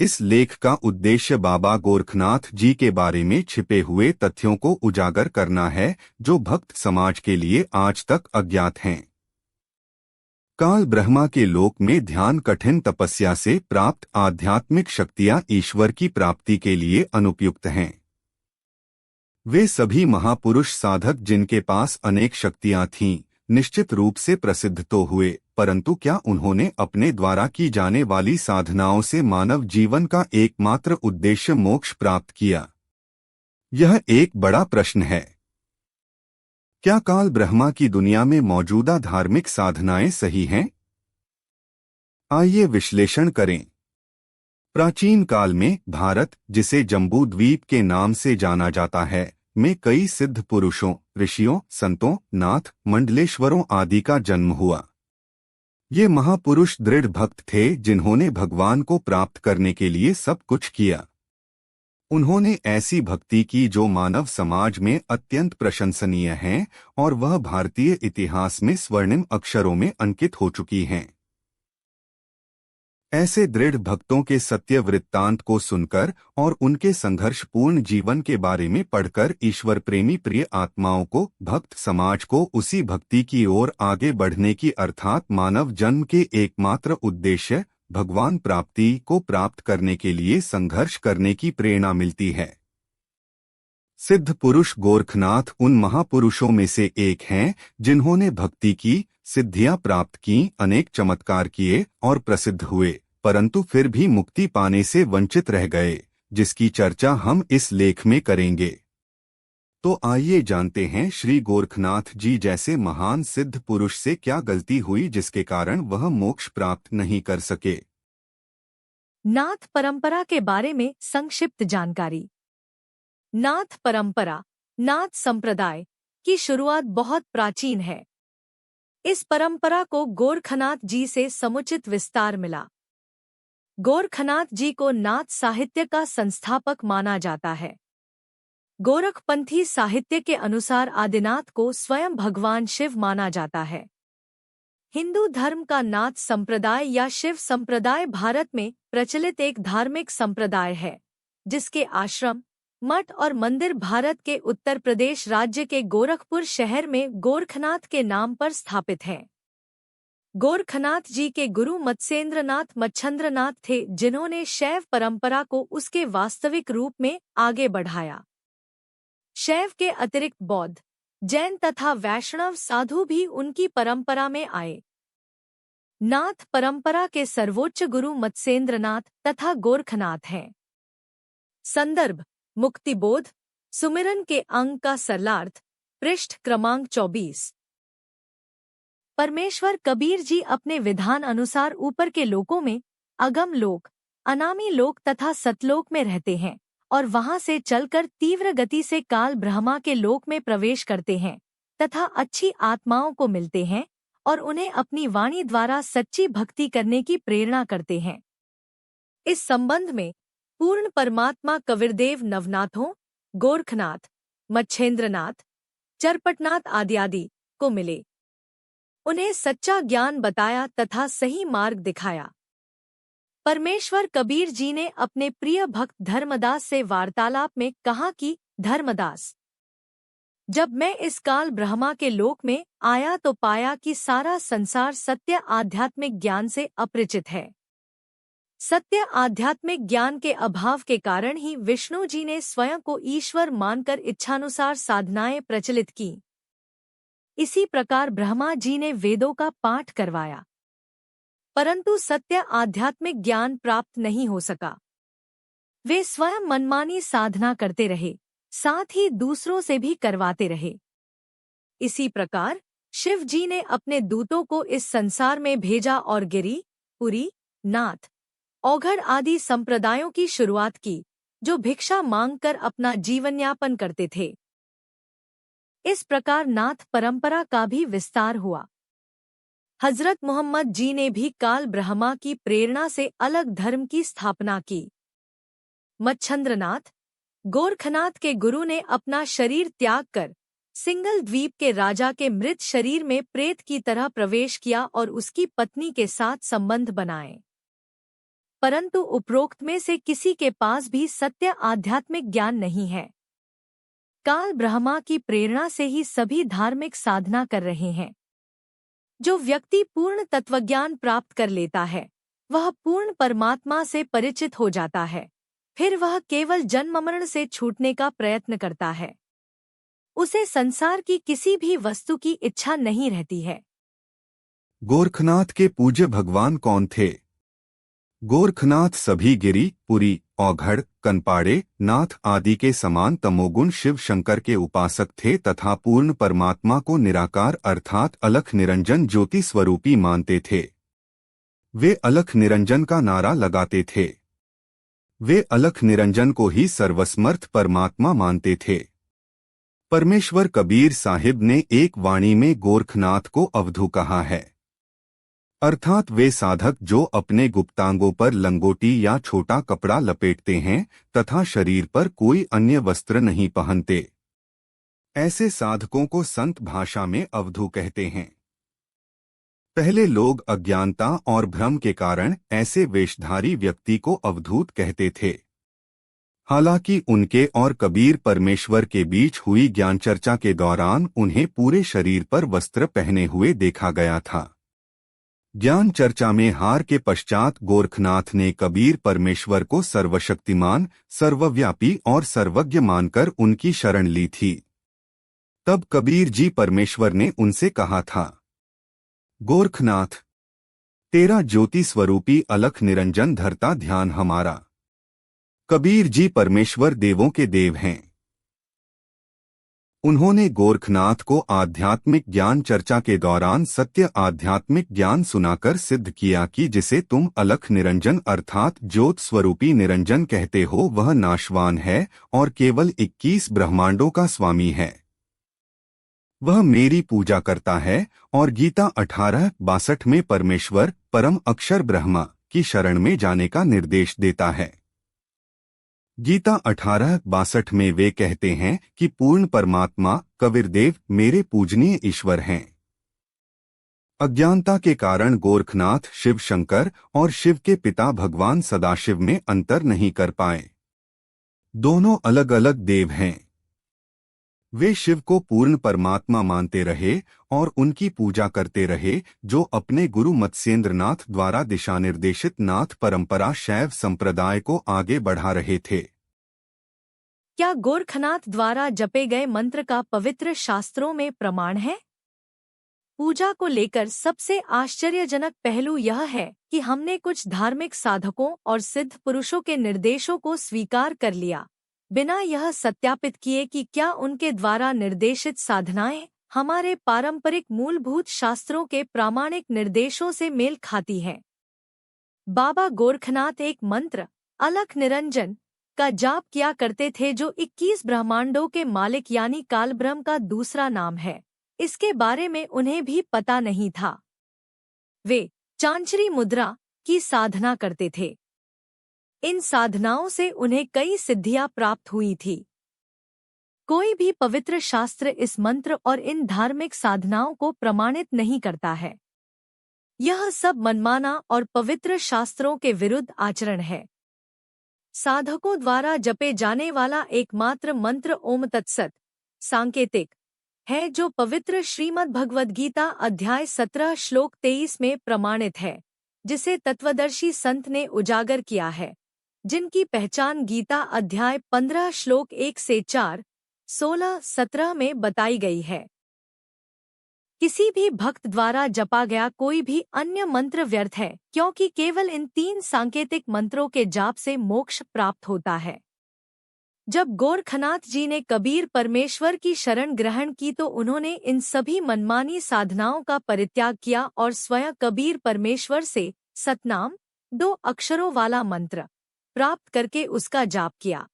इस लेख का उद्देश्य बाबा गोरखनाथ जी के बारे में छिपे हुए तथ्यों को उजागर करना है जो भक्त समाज के लिए आज तक अज्ञात हैं। काल ब्रह्मा के लोक में ध्यान कठिन तपस्या से प्राप्त आध्यात्मिक शक्तियां ईश्वर की प्राप्ति के लिए अनुपयुक्त हैं। वे सभी महापुरुष साधक जिनके पास अनेक शक्तियां थीं, निश्चित रूप से प्रसिद्ध तो हुए, परंतु क्या उन्होंने अपने द्वारा की जाने वाली साधनाओं से मानव जीवन का एकमात्र उद्देश्य मोक्ष प्राप्त किया? यह एक बड़ा प्रश्न है। क्या काल ब्रह्मा की दुनिया में मौजूदा धार्मिक साधनाएं सही हैं? आइए विश्लेषण करें। प्राचीन काल में भारत, जिसे जम्बू द्वीप के नाम से जाना जाता है, में कई सिद्ध पुरुषों, ऋषियों, संतों, नाथ, मंडलेश्वरों आदि का जन्म हुआ। ये महापुरुष दृढ़ भक्त थे जिन्होंने भगवान को प्राप्त करने के लिए सब कुछ किया। उन्होंने ऐसी भक्ति की जो मानव समाज में अत्यंत प्रशंसनीय है और वह भारतीय इतिहास में स्वर्णिम अक्षरों में अंकित हो चुकी हैं। ऐसे दृढ़ भक्तों के सत्य वृत्तांत को सुनकर और उनके संघर्षपूर्ण जीवन के बारे में पढ़कर ईश्वर प्रेमी प्रिय आत्माओं को, भक्त समाज को उसी भक्ति की ओर आगे बढ़ने की, अर्थात मानव जन्म के एकमात्र उद्देश्य भगवान प्राप्ति को प्राप्त करने के लिए संघर्ष करने की प्रेरणा मिलती है। सिद्ध पुरुष गोरखनाथ उन महापुरुषों में से एक हैं जिन्होंने भक्ति की, सिद्धियां प्राप्त की, अनेक चमत्कार किए और प्रसिद्ध हुए, परंतु फिर भी मुक्ति पाने से वंचित रह गए, जिसकी चर्चा हम इस लेख में करेंगे। तो आइए जानते हैं श्री गोरखनाथ जी जैसे महान सिद्ध पुरुष से क्या गलती हुई जिसके कारण वह मोक्ष प्राप्त नहीं कर सके। नाथ परंपरा के बारे में संक्षिप्त जानकारी। नाथ परंपरा, नाथ संप्रदाय की शुरुआत बहुत प्राचीन है। इस परंपरा को गोरखनाथ जी से समुचित विस्तार मिला। गोरखनाथ जी को नाथ साहित्य का संस्थापक माना जाता है। गोरखपंथी साहित्य के अनुसार आदिनाथ को स्वयं भगवान शिव माना जाता है। हिंदू धर्म का नाथ संप्रदाय या शिव संप्रदाय भारत में प्रचलित एक धार्मिक संप्रदाय है, जिसके आश्रम, मठ और मंदिर भारत के उत्तर प्रदेश राज्य के गोरखपुर शहर में गोरखनाथ के नाम पर स्थापित हैं। गोरखनाथ जी के गुरु मत्स्येंद्रनाथ मच्छंद्रनाथ थे, जिन्होंने शैव परंपरा को उसके वास्तविक रूप में आगे बढ़ाया। शैव के अतिरिक्त बौद्ध, जैन तथा वैष्णव साधु भी उनकी परंपरा में आए। नाथ परंपरा के सर्वोच्च गुरु मत्स्येंद्रनाथ तथा गोरखनाथ हैं। संदर्भ: मुक्तिबोध, सुमिरन के अंग का सरलार्थ, पृष्ठ क्रमांक 24। परमेश्वर कबीर जी अपने विधान अनुसार ऊपर के लोकों में, अगम लोक, अनामी लोक तथा सतलोक में रहते हैं और वहां से चलकर तीव्र गति से काल ब्रह्मा के लोक में प्रवेश करते हैं तथा अच्छी आत्माओं को मिलते हैं और उन्हें अपनी वाणी द्वारा सच्ची भक्ति करने की प्रेरणा करते हैं। इस संबंध में पूर्ण परमात्मा कबीरदेव नवनाथों, गोरखनाथ, मच्छेंद्रनाथ, चरपटनाथ आदि को मिले, उन्हें सच्चा ज्ञान बताया तथा सही मार्ग दिखाया। परमेश्वर कबीर जी ने अपने प्रिय भक्त धर्मदास से वार्तालाप में कहा कि धर्मदास, जब मैं इस काल ब्रह्मा के लोक में आया तो पाया कि सारा संसार सत्य आध्यात्मिक ज्ञान से अपरिचित है। सत्य आध्यात्मिक ज्ञान के अभाव के कारण ही विष्णु जी ने स्वयं को ईश्वर मानकर इच्छानुसार साधनाएं प्रचलित की। इसी प्रकार ब्रह्मा जी ने वेदों का पाठ करवाया, परंतु सत्य आध्यात्मिक ज्ञान प्राप्त नहीं हो सका। वे स्वयं मनमानी साधना करते रहे, साथ ही दूसरों से भी करवाते रहे। इसी प्रकार शिव जी ने अपने दूतों को इस संसार में भेजा और गिरी, पुरी, नाथ, औघड़ आदि संप्रदायों की शुरुआत की, जो भिक्षा मांगकर अपना जीवनयापन करते थे। इस प्रकार नाथ परंपरा का भी विस्तार हुआ। हजरत मोहम्मद जी ने भी काल ब्रह्मा की प्रेरणा से अलग धर्म की स्थापना की। मच्छंद्रनाथ, गोरखनाथ के गुरु ने अपना शरीर त्याग कर सिंगल द्वीप के राजा के मृत शरीर में प्रेत की तरह प्रवेश किया और उसकी पत्नी के साथ संबंध बनाए। परंतु उपरोक्त में से किसी के पास भी सत्य आध्यात्मिक ज्ञान नहीं है। काल ब्रह्मा की प्रेरणा से ही सभी धार्मिक साधना कर रहे हैं। जो व्यक्ति पूर्ण तत्वज्ञान प्राप्त कर लेता है वह पूर्ण परमात्मा से परिचित हो जाता है। फिर वह केवल जन्म मरण से छूटने का प्रयत्न करता है। उसे संसार की किसी भी वस्तु की इच्छा नहीं रहती है। गोरखनाथ के पूज्य भगवान कौन थे? गोरखनाथ सभी गिरि, पुरी, औघड़, कनपाड़े, नाथ आदि के समान तमोगुण शिव शंकर के उपासक थे तथा पूर्ण परमात्मा को निराकार अर्थात अलख निरंजन ज्योति स्वरूपी मानते थे। वे अलख निरंजन का नारा लगाते थे। वे अलख निरंजन को ही सर्वसमर्थ परमात्मा मानते थे। परमेश्वर कबीर साहिब ने एक वाणी में गोरखनाथ को अवधू कहा है, अर्थात वे साधक जो अपने गुप्तांगों पर लंगोटी या छोटा कपड़ा लपेटते हैं तथा शरीर पर कोई अन्य वस्त्र नहीं पहनते। ऐसे साधकों को संत भाषा में अवधू कहते हैं। पहले लोग अज्ञानता और भ्रम के कारण ऐसे वेशधारी व्यक्ति को अवधूत कहते थे। हालांकि उनके और कबीर परमेश्वर के बीच हुई ज्ञान चर्चा के दौरान उन्हें पूरे शरीर पर वस्त्र पहने हुए देखा गया था। ज्ञान चर्चा में हार के पश्चात गोरखनाथ ने कबीर परमेश्वर को सर्वशक्तिमान, सर्वव्यापी और सर्वज्ञ मानकर उनकी शरण ली थी। तब कबीर जी परमेश्वर ने उनसे कहा था, गोरखनाथ, तेरा ज्योति स्वरूपी अलख निरंजन धरता ध्यान हमारा। कबीर जी परमेश्वर देवों के देव हैं। उन्होंने गोरखनाथ को आध्यात्मिक ज्ञान चर्चा के दौरान सत्य आध्यात्मिक ज्ञान सुनाकर सिद्ध किया कि जिसे तुम अलख निरंजन अर्थात ज्योत स्वरूपी निरंजन कहते हो वह नाशवान है और केवल 21 ब्रह्मांडों का स्वामी है। वह मेरी पूजा करता है और गीता 18:62 में परमेश्वर परम अक्षर ब्रह्मा की शरण में जाने का निर्देश देता है। गीता 18:62 में वे कहते हैं कि पूर्ण परमात्मा कबीरदेव मेरे पूजनीय ईश्वर हैं। अज्ञानता के कारण गोरखनाथ शिव शंकर और शिव के पिता भगवान सदाशिव में अंतर नहीं कर पाए। दोनों अलग अलग देव हैं। वे शिव को पूर्ण परमात्मा मानते रहे और उनकी पूजा करते रहे, जो अपने गुरु मत्स्येंद्रनाथ द्वारा दिशानिर्देशित नाथ परंपरा शैव संप्रदाय को आगे बढ़ा रहे थे। क्या गोरखनाथ द्वारा जपे गए मंत्र का पवित्र शास्त्रों में प्रमाण है? पूजा को लेकर सबसे आश्चर्यजनक पहलू यह है कि हमने कुछ धार्मिक साधकों और सिद्ध पुरुषों के निर्देशों को स्वीकार कर लिया, बिना यह सत्यापित किए कि क्या उनके द्वारा निर्देशित साधनाएं हमारे पारंपरिक मूलभूत शास्त्रों के प्रामाणिक निर्देशों से मेल खाती हैं। बाबा गोरखनाथ एक मंत्र अलख निरंजन का जाप किया करते थे, जो 21 ब्रह्मांडों के मालिक यानी कालब्रह्म का दूसरा नाम है। इसके बारे में उन्हें भी पता नहीं था। वे चांचरी मुद्रा की साधना करते थे। इन साधनाओं से उन्हें कई सिद्धियां प्राप्त हुई थी। कोई भी पवित्र शास्त्र इस मंत्र और इन धार्मिक साधनाओं को प्रमाणित नहीं करता है। यह सब मनमाना और पवित्र शास्त्रों के विरुद्ध आचरण है। साधकों द्वारा जपे जाने वाला एकमात्र मंत्र ओम तत्सत सांकेतिक है, जो पवित्र श्रीमद् भगवद गीता अध्याय 17 श्लोक 23 में प्रमाणित है, जिसे तत्वदर्शी संत ने उजागर किया है, जिनकी पहचान गीता अध्याय 15 श्लोक 1 से 4, 16, 17 में बताई गई है। किसी भी भक्त द्वारा जपा गया कोई भी अन्य मंत्र व्यर्थ है, क्योंकि केवल इन 3 सांकेतिक मंत्रों के जाप से मोक्ष प्राप्त होता है। जब गोरखनाथ जी ने कबीर परमेश्वर की शरण ग्रहण की तो उन्होंने इन सभी मनमानी साधनाओं का परित्याग किया और स्वयं कबीर परमेश्वर से सतनाम 2 अक्षरों वाला मंत्र प्राप्त करके उसका जाप किया।